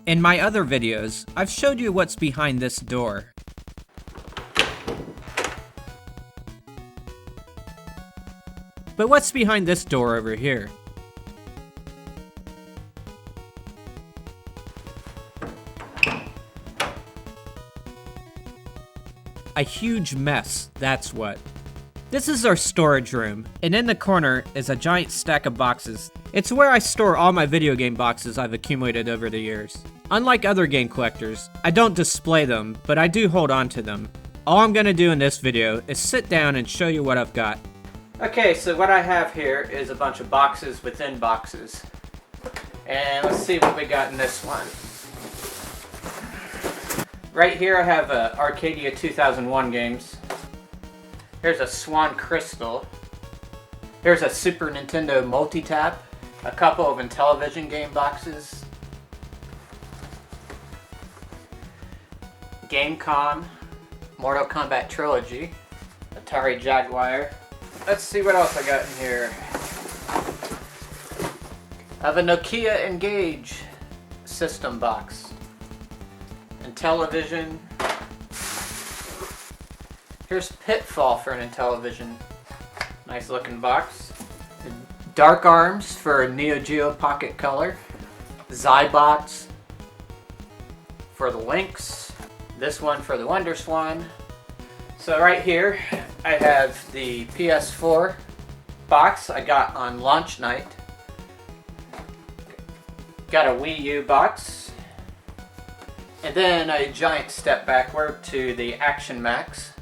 In my other videos, I've showed you what's behind this door. But what's behind this door over here? A huge mess, that's what. This is our storage room, and in the corner is a giant stack of boxes. It's where I store all my video game boxes I've accumulated over the years. Unlike other game collectors, I don't display them, but I do hold on to them. All I'm gonna do in this video is sit down and show you what I've got. Okay, so what I have here is a bunch of boxes within boxes. And let's see what we got in this one. Right here I have Arcadia 2001 games. Here's a Swan Crystal. Here's a Super Nintendo Multi-Tap. A couple of Intellivision game boxes. Gamecom. Mortal Kombat Trilogy. Atari Jaguar. Let's see what else I got in here. I have a Nokia Engage system box. Intellivision. Here's Pitfall for an Intellivision. Nice looking box. Dark Arms for Neo Geo Pocket Color. Zybots for the Lynx. This one for the WonderSwan. So right here I have the PS4 box I got on launch night. Got a Wii U box. And then a giant step backward to the Action Max.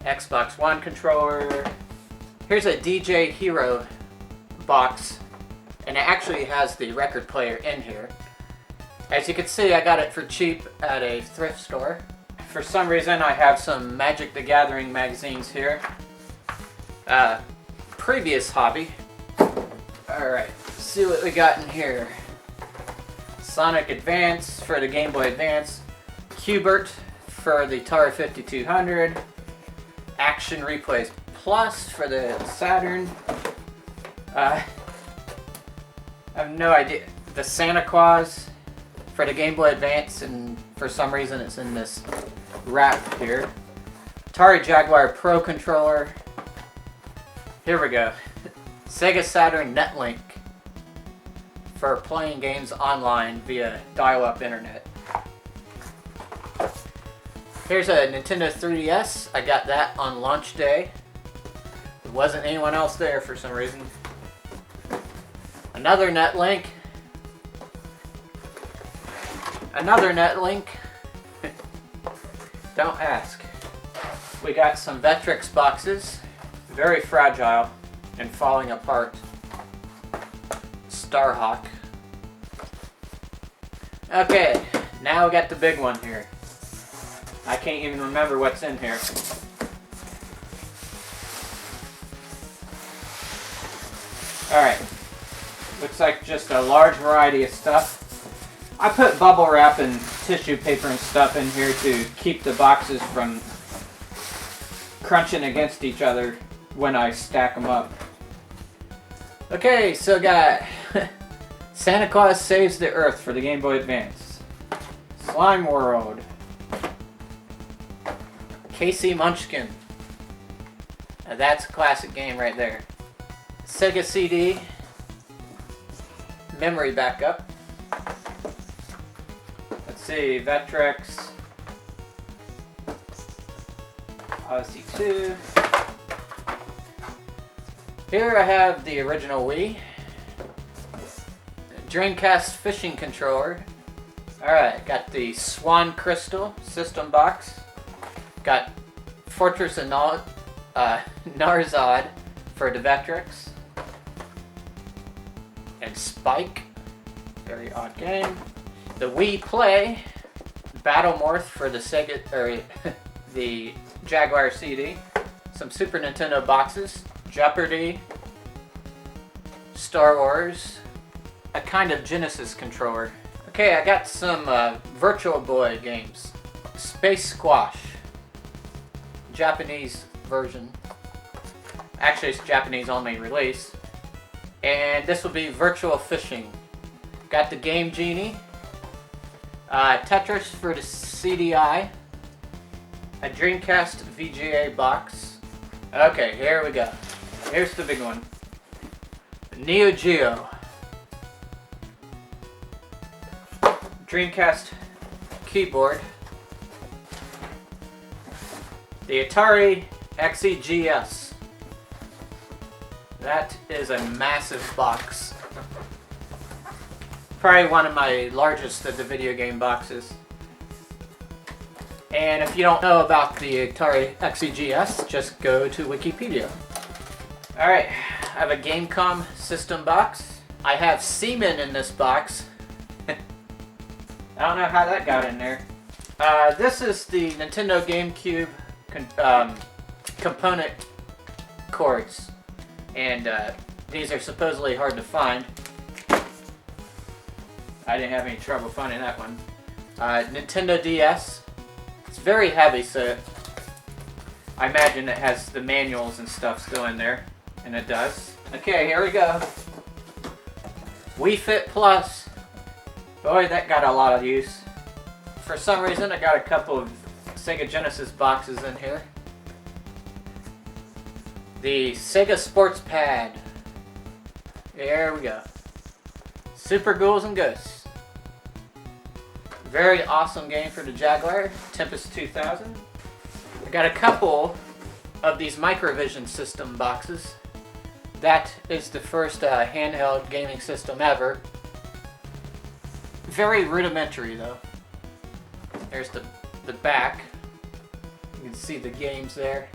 Xbox One controller. Here's a DJ Hero box, and it actually has the record player in here. As you can see, I got it for cheap at a thrift store. For some reason, I have some Magic the Gathering magazines here. Previous hobby. Alright, let's see what we got in here. Sonic Advance for the Game Boy Advance. Q*bert for the Atari 5200. Action Replays Plus for the Saturn. I have no idea. The Santa Claus for the Game Boy Advance, and for some reason it's in this wrap here. Atari Jaguar Pro Controller. Here we go. Sega Saturn Netlink for playing games online via dial-up internet. Here's a Nintendo 3DS. I got that on launch day. There wasn't anyone else there for some reason. Another Netlink. Another Netlink. Don't ask. We got some Vectrex boxes. Very fragile and falling apart. Starhawk. Okay, now we got the big one here. I can't even remember what's in here. Alright. Looks like just a large variety of stuff. I put bubble wrap and tissue paper and stuff in here to keep the boxes from crunching against each other when I stack them up. Okay, so got Santa Claus Saves the Earth for the Game Boy Advance. Slime World. Casey Munchkin. Now that's a classic game right there. Sega CD. Memory backup. Let's see, Vectrex. Odyssey 2. Here I have the original Wii. Dreamcast fishing controller. Alright, got the Swan Crystal system box. Got Fortress of Narzad for the Vectrex. And Spike. Very odd game. The Wii Play. Battlemorph for the Sega, or the Jaguar CD. Some Super Nintendo boxes. Jeopardy. Star Wars. A kind of Genesis controller. Okay, I got some Virtual Boy games. Space Squash. Japanese version. Actually, it's Japanese only release. And this will be Virtual Fishing. Got the Game Genie. Tetris for the CDI. A Dreamcast VGA box. Okay, here we go. Here's the big one. Neo Geo. Dreamcast keyboard. The Atari XEGS. That is a massive box. Probably one of my largest of the video game boxes. And if you don't know about the Atari XEGS, just go to Wikipedia. Alright, I have a Gamecom system box. I have Seaman in this box. I don't know how that got in there. This is the Nintendo GameCube component cords. And these are supposedly hard to find. I didn't have any trouble finding that one. Nintendo DS. It's very heavy, so I imagine it has the manuals and stuff still in there. And it does. Okay, here we go. Wii Fit Plus. Boy, that got a lot of use. For some reason, I got a couple of Sega Genesis boxes in here. The Sega Sports Pad. There we go. Super Ghouls and Ghosts. Very awesome game for the Jaguar. Tempest 2000. I got a couple of these Microvision system boxes. That is the first handheld gaming system ever. Very rudimentary though. There's the back. You can see the games there.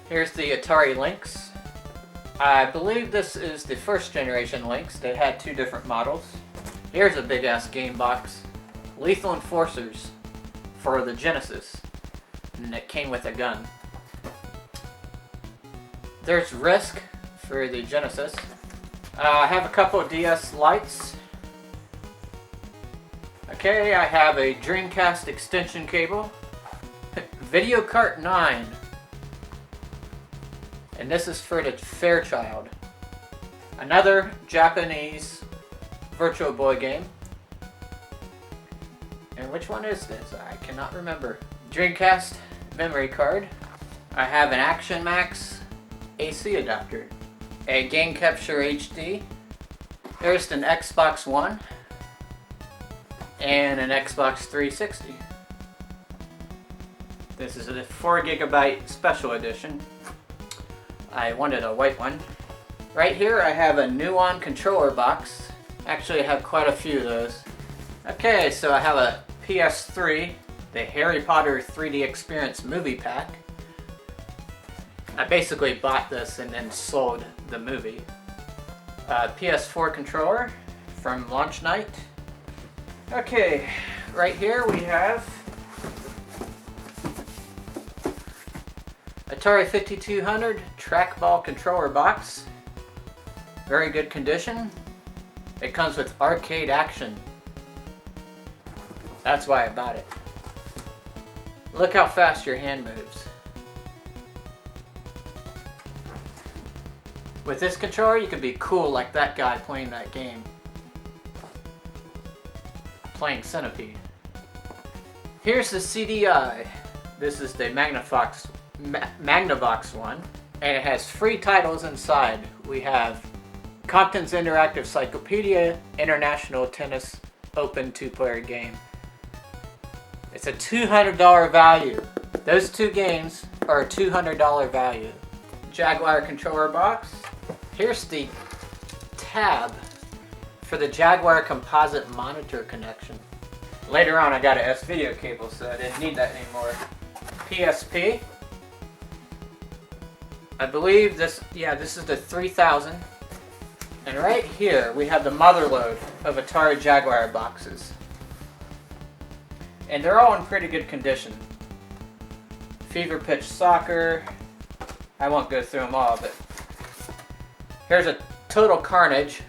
Here's the Atari Lynx. I believe this is the first generation Lynx. They had two different models. Here's a big ass game box. Lethal Enforcers for the Genesis. And it came with a gun. There's Risk for the Genesis. I have a couple of DS lights. Okay, I have a Dreamcast extension cable. Video Cart 9. And this is for the Fairchild. Another Japanese Virtual Boy game. And which one is this? I cannot remember. Dreamcast memory card. I have an Action Max AC adapter. A Game Capture HD. There's an Xbox One. And an Xbox 360. This is a 4 GB special edition. I wanted a white one. Right here I have a Nuon controller box. Actually I have quite a few of those. Okay, so I have a PS3, the Harry Potter 3D Experience movie pack. I basically bought this and then sold the movie. PS4 controller from launch night. Okay, right here we have Atari 5200 trackball controller box. Very good condition. It comes with arcade action. That's why I bought it. Look how fast your hand moves. With this controller, you can be cool like that guy playing that game. Playing Centipede. Here's the CDI. This is the Magnavox one, and it has free titles inside. We have Compton's Interactive Cyclopedia, International Tennis Open 2-player game. It's a $200 value. Those two games are a $200 value. Jaguar controller box. Here's the tab for the Jaguar composite monitor connection. Later on I got a S-video cable, so I didn't need that anymore. PSP. I believe this is the 3000. And right here we have the motherload of Atari Jaguar boxes. And they're all in pretty good condition. Fever Pitch Soccer. I won't go through them all, but here's a Total Carnage,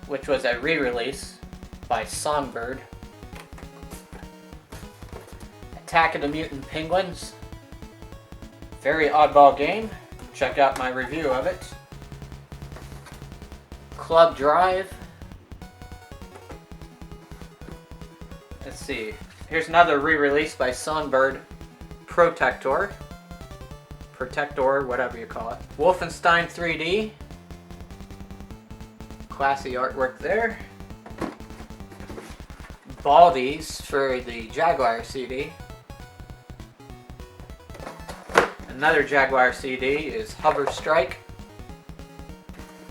which was a re-release by Songbird. Attack of the Mutant Penguins. Very oddball game. Check out my review of it. Club Drive. Let's see. Here's another re-release by Songbird, Protector, whatever you call it. Wolfenstein 3D. Classy artwork there. Baldies for the Jaguar CD. Another Jaguar CD is Hover Strike.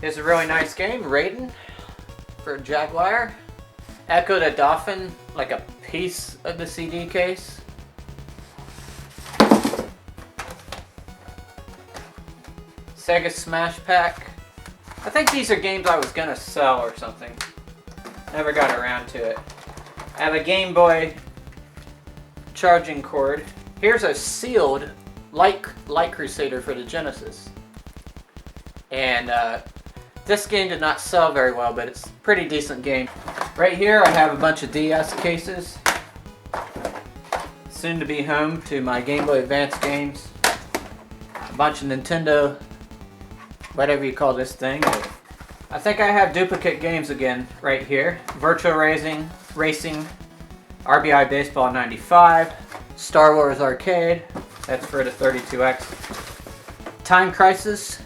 Here's a really nice game, Raiden for Jaguar. Echo the Dolphin, like a piece of the CD case. Sega Smash Pack. I think these are games I was gonna sell or something. Never got around to it. I have a Game Boy charging cord. Here's a sealed Light Crusader for the Genesis. And this game did not sell very well, but it's a pretty decent game. Right here I have a bunch of DS cases. Soon to be home to my Game Boy Advance games. A bunch of Nintendo, whatever you call this thing. I think I have duplicate games again right here. Virtual Racing, RBI Baseball 95, Star Wars Arcade, that's for the 32X. Time Crisis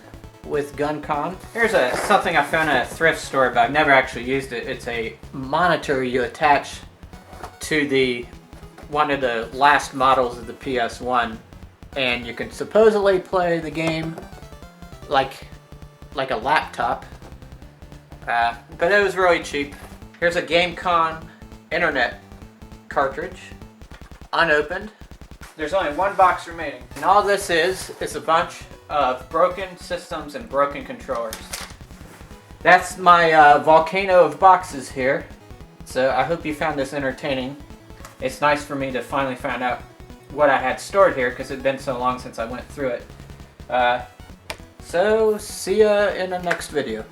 with GunCon. Here's something I found at a thrift store, but I've never actually used it. It's a monitor you attach to one of the last models of the PS1, and you can supposedly play the game like a laptop, but it was really cheap. Here's a GameCon internet cartridge, unopened. There's only one box remaining, and all this is a bunch of broken systems and broken controllers. That's my volcano of boxes here. So I hope you found this entertaining. It's nice for me to finally find out what I had stored here, because it's been so long since I went through it. So see ya in the next video.